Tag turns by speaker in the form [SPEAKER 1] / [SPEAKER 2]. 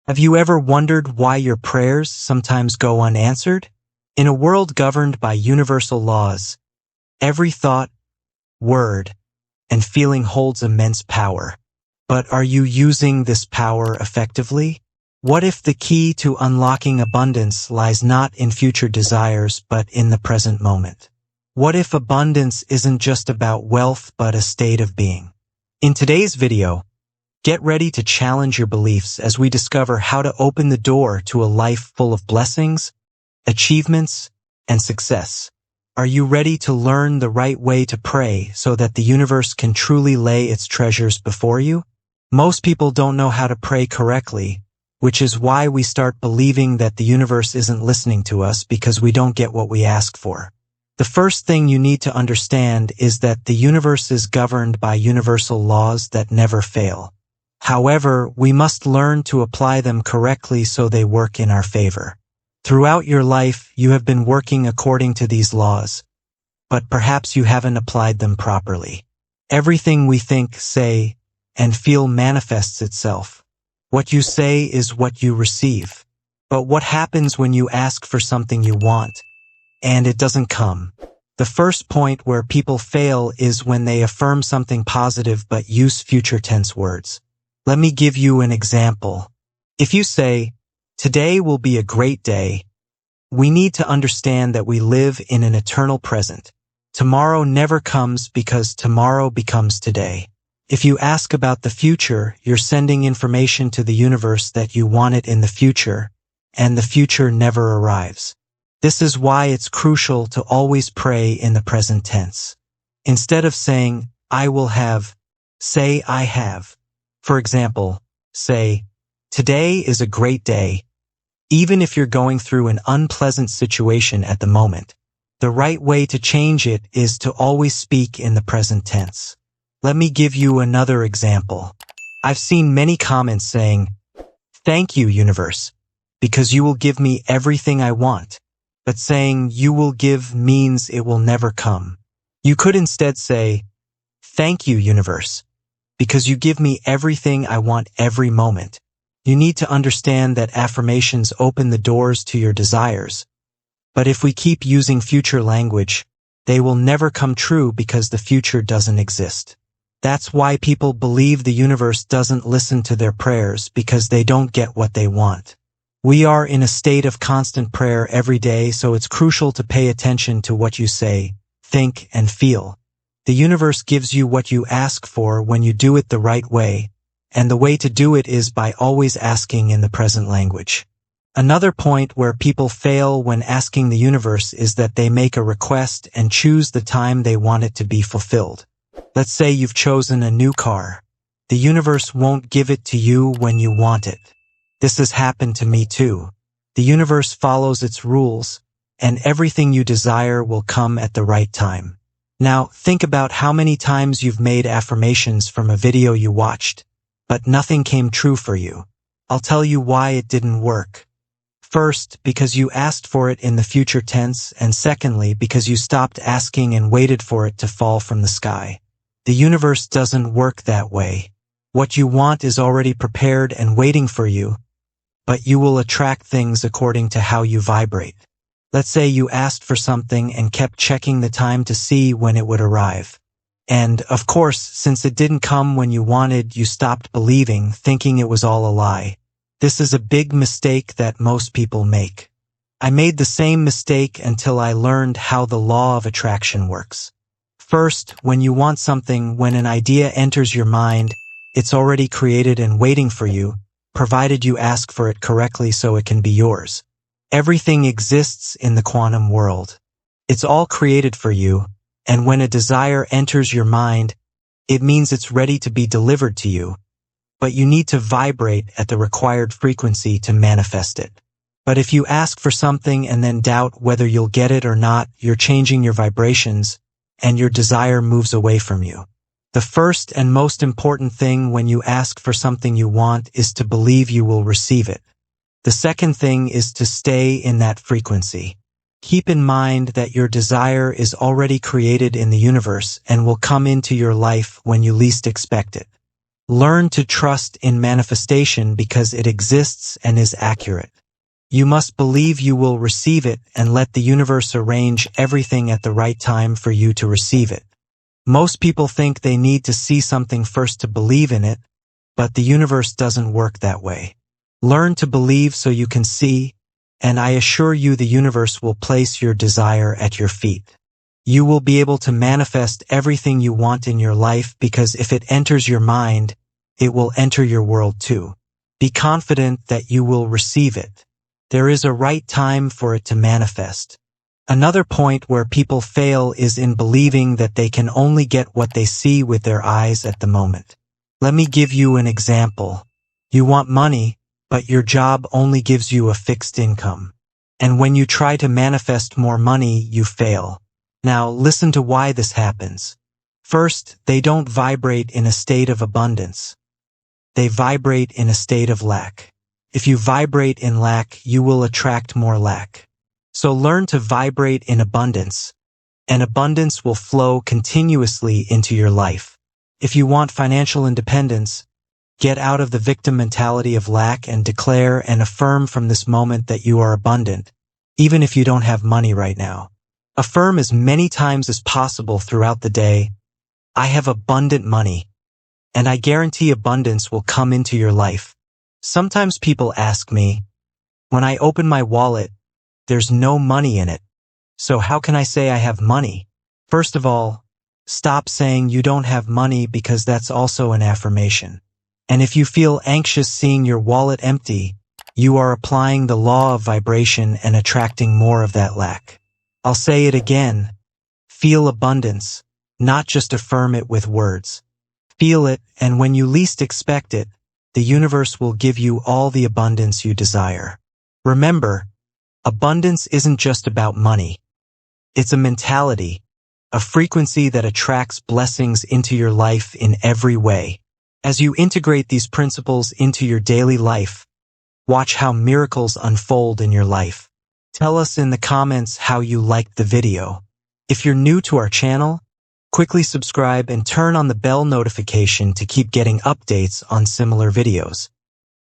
[SPEAKER 1] Have you ever wondered why your prayers sometimes go unanswered? In a world governed by universal laws, every thought, word, and feeling holds immense power. But are you using this power effectively? What if the key to unlocking abundance lies not in future desires but in the present moment? What if abundance isn't just about wealth but a state of being? In today's video, get ready to challenge your beliefs as we discover how to open the door to a life full of blessings, achievements, and success. Are you ready to learn the right way to pray so that the universe can truly lay its treasures before you? Most people don't know how to pray correctly, which is why we start believing that the universe isn't listening to us because we don't get what we ask for. The first thing you need to understand is that the universe is governed by universal laws that never fail. However, we must learn to apply them correctly so they work in our favor. Throughout your life, you have been working according to these laws, but perhaps you haven't applied them properly. Everything we think, say, and feel manifests itself. What you say is what you receive. But what happens when you ask for something you want, and it doesn't come? The first point where people fail is when they affirm something positive but use future tense words. Let me give you an example. If you say, "Today will be a great day," we need to understand that we live in an eternal present. Tomorrow never comes because tomorrow becomes today. If you ask about the future, you're sending information to the universe that you want it in the future, and the future never arrives. This is why it's crucial to always pray in the present tense. Instead of saying, "I will have," say, "I have." For example, say, "Today is a great day." Even if you're going through an unpleasant situation at the moment, the right way to change it is to always speak in the present tense. Let me give you another example. I've seen many comments saying, "Thank you, universe, because you will give me everything I want." But saying "you will give" means it will never come. You could instead say, "Thank you, universe, because you give me everything I want every moment." You need to understand that affirmations open the doors to your desires. But if we keep using future language, they will never come true because the future doesn't exist. That's why people believe the universe doesn't listen to their prayers because they don't get what they want. We are in a state of constant prayer every day, so it's crucial to pay attention to what you say, think, and feel. The universe gives you what you ask for when you do it the right way, and the way to do it is by always asking in the present language. Another point where people fail when asking the universe is that they make a request and choose the time they want it to be fulfilled. Let's say you've chosen a new car. The universe won't give it to you when you want it. This has happened to me too. The universe follows its rules, and everything you desire will come at the right time. Now, think about how many times you've made affirmations from a video you watched, but nothing came true for you. I'll tell you why it didn't work. First, because you asked for it in the future tense, and secondly, because you stopped asking and waited for it to fall from the sky. The universe doesn't work that way. What you want is already prepared and waiting for you, but you will attract things according to how you vibrate. Let's say you asked for something and kept checking the time to see when it would arrive. And, of course, since it didn't come when you wanted, you stopped believing, thinking it was all a lie. This is a big mistake that most people make. I made the same mistake until I learned how the law of attraction works. First, when you want something, when an idea enters your mind, it's already created and waiting for you, provided you ask for it correctly so it can be yours. Everything exists in the quantum world. It's all created for you, and when a desire enters your mind, it means it's ready to be delivered to you. But you need to vibrate at the required frequency to manifest it. But if you ask for something and then doubt whether you'll get it or not, you're changing your vibrations, and your desire moves away from you. The first and most important thing when you ask for something you want is to believe you will receive it. The second thing is to stay in that frequency. Keep in mind that your desire is already created in the universe and will come into your life when you least expect it. Learn to trust in manifestation because it exists and is accurate. You must believe you will receive it and let the universe arrange everything at the right time for you to receive it. Most people think they need to see something first to believe in it, but the universe doesn't work that way. Learn to believe so you can see, and I assure you the universe will place your desire at your feet. You will be able to manifest everything you want in your life because if it enters your mind, it will enter your world too. Be confident that you will receive it. There is a right time for it to manifest. Another point where people fail is in believing that they can only get what they see with their eyes at the moment. Let me give you an example. You want money, but your job only gives you a fixed income. And when you try to manifest more money, you fail. Now, listen to why this happens. First, they don't vibrate in a state of abundance. They vibrate in a state of lack. If you vibrate in lack, you will attract more lack. So learn to vibrate in abundance, and abundance will flow continuously into your life. If you want financial independence, get out of the victim mentality of lack and declare and affirm from this moment that you are abundant, even if you don't have money right now. Affirm as many times as possible throughout the day, I have abundant money, and I guarantee abundance will come into your life. Sometimes people ask me, when I open my wallet, there's no money in it. So how can I say I have money? First of all, stop saying you don't have money because that's also an affirmation. And if you feel anxious seeing your wallet empty, you are applying the law of vibration and attracting more of that lack. I'll say it again. Feel abundance, not just affirm it with words. Feel it, and when you least expect it, the universe will give you all the abundance you desire. Remember, abundance isn't just about money. It's a mentality, a frequency that attracts blessings into your life in every way. As you integrate these principles into your daily life, watch how miracles unfold in your life. Tell us in the comments how you liked the video. If you're new to our channel, quickly subscribe and turn on the bell notification to keep getting updates on similar videos.